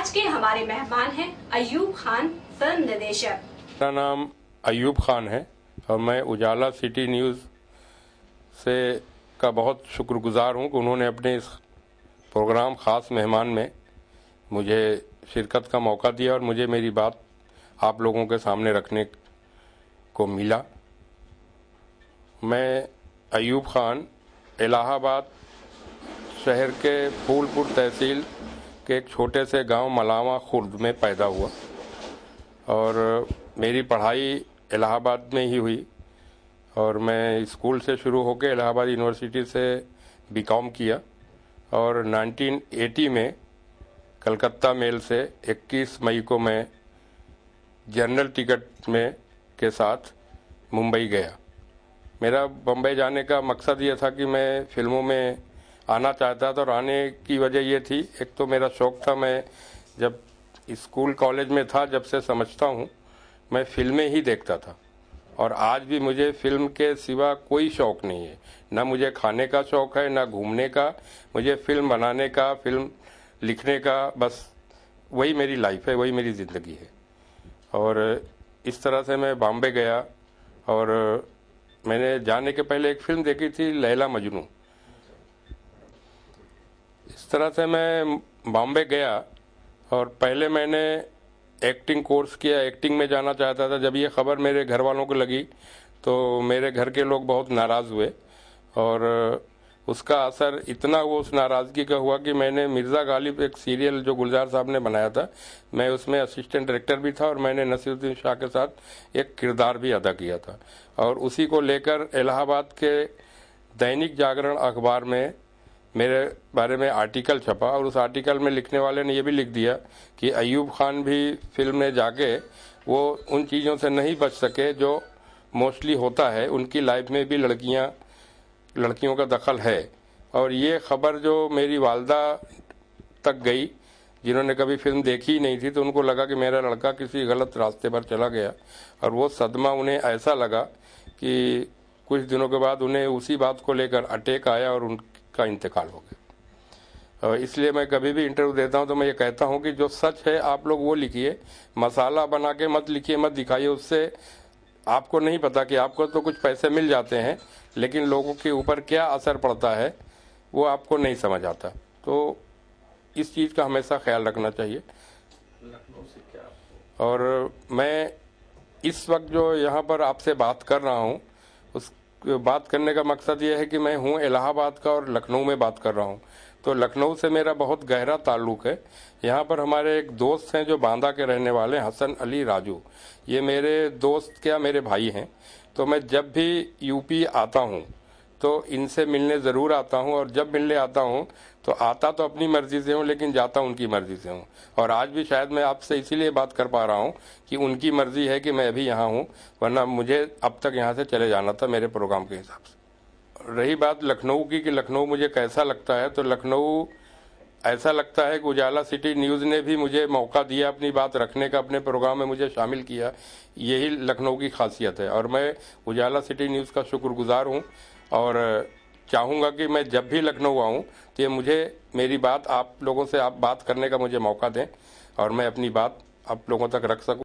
आज के हमारे मेहमान हैं अयूब खान, फिल्म निर्देशक। मेरा नाम अयूब खान है और मैं उजाला सिटी न्यूज़ से का बहुत शुक्रगुजार हूं कि उन्होंने अपने इस प्रोग्राम ख़ास मेहमान में मुझे शिरकत का मौका दिया और मुझे मेरी बात आप लोगों के सामने रखने को मिला। मैं अयूब खान इलाहाबाद शहर के फूलपुर तहसील के एक छोटे से गांव मलावा खुर्द में पैदा हुआ और मेरी पढ़ाई इलाहाबाद में ही हुई और मैं स्कूल से शुरू होकर इलाहाबाद यूनिवर्सिटी से बीकॉम किया और 1980 में कलकत्ता मेल से 21 मई को मैं जनरल टिकट में के साथ मुंबई गया। मेरा बम्बई जाने का मकसद ये था कि मैं फिल्मों में आना चाहता था और आने की वजह ये थी, एक तो मेरा शौक़ था, मैं जब स्कूल कॉलेज में था जब से समझता हूँ मैं फिल्में ही देखता था और आज भी मुझे फिल्म के सिवा कोई शौक़ नहीं है। ना मुझे खाने का शौक़ है ना घूमने का, मुझे फिल्म बनाने का, फिल्म लिखने का, बस वही मेरी लाइफ है, वही मेरी ज़िंदगी है। और इस तरह से मैं बॉम्बे गया और मैंने जाने के पहले एक फ़िल्म देखी थी, लैला मजनू। इस तरह से मैं बॉम्बे गया और पहले मैंने एक्टिंग कोर्स किया, एक्टिंग में जाना चाहता था। जब ये खबर मेरे घर वालों को लगी तो मेरे घर के लोग बहुत नाराज़ हुए और उसका असर इतना हुआ उस नाराज़गी का हुआ कि मैंने मिर्ज़ा गालिब एक सीरियल जो गुलजार साहब ने बनाया था, मैं उसमें असिस्टेंट डायरेक्टर भी था और मैंने नसीरुद्दीन शाह के साथ एक किरदार भी अदा किया था। और उसी को लेकर इलाहाबाद के दैनिक जागरण अखबार में मेरे बारे में आर्टिकल छपा और उस आर्टिकल में लिखने वाले ने यह भी लिख दिया कि अयूब खान भी फिल्म में जाके वो उन चीज़ों से नहीं बच सके जो मोस्टली होता है, उनकी लाइफ में भी लड़कियों का दखल है। और ये खबर जो मेरी वालदा तक गई, जिन्होंने कभी फिल्म देखी ही नहीं थी, तो उनको लगा कि मेरा लड़का किसी गलत रास्ते पर चला गया और वो सदमा उन्हें ऐसा लगा कि कुछ दिनों के बाद उन्हें उसी बात को लेकर अटैक आया और उनका इंतकाल हो गया। और इसलिए मैं कभी भी इंटरव्यू देता हूं तो मैं ये कहता हूं कि जो सच है आप लोग वो लिखिए, मसाला बना के मत लिखिए, मत दिखाइए। उससे आपको नहीं पता कि आपको तो कुछ पैसे मिल जाते हैं लेकिन लोगों के ऊपर क्या असर पड़ता है वो आपको नहीं समझ आता। तो इस चीज़ का हमेशा ख्याल रखना चाहिए। और मैं इस वक्त जो यहाँ पर आपसे बात कर रहा हूँ, उस बात करने का मकसद ये है कि मैं हूँ इलाहाबाद का और लखनऊ में बात कर रहा हूँ। तो लखनऊ से मेरा बहुत गहरा ताल्लुक़ है। यहाँ पर हमारे एक दोस्त हैं जो बांदा के रहने वाले हैं, हसन अली राजू। ये मेरे दोस्त क्या मेरे भाई हैं। तो मैं जब भी यूपी आता हूँ तो इनसे मिलने ज़रूर आता हूँ और जब मिलने आता हूँ तो आता तो अपनी मर्ज़ी से हूँ लेकिन जाता उनकी मर्ज़ी से हूँ। और आज भी शायद मैं आपसे इसीलिए बात कर पा रहा हूँ कि उनकी मर्ज़ी है कि मैं अभी यहाँ हूँ, वरना मुझे अब तक यहाँ से चले जाना था मेरे प्रोग्राम के हिसाब से। रही बात लखनऊ की कि लखनऊ मुझे कैसा लगता है, तो लखनऊ ऐसा लगता है कि उजाला सिटी न्यूज़ ने भी मुझे मौका दिया अपनी बात रखने का, अपने प्रोग्राम में मुझे शामिल किया। यही लखनऊ की खासियत है और मैं उजाला सिटी न्यूज़ का शुक्रगुजार हूँ और चाहूँगा कि मैं जब भी लखनऊ आऊँ तो ये मुझे मेरी बात आप लोगों से आप बात करने का मुझे मौका दें और मैं अपनी बात आप लोगों तक रख सकूँ।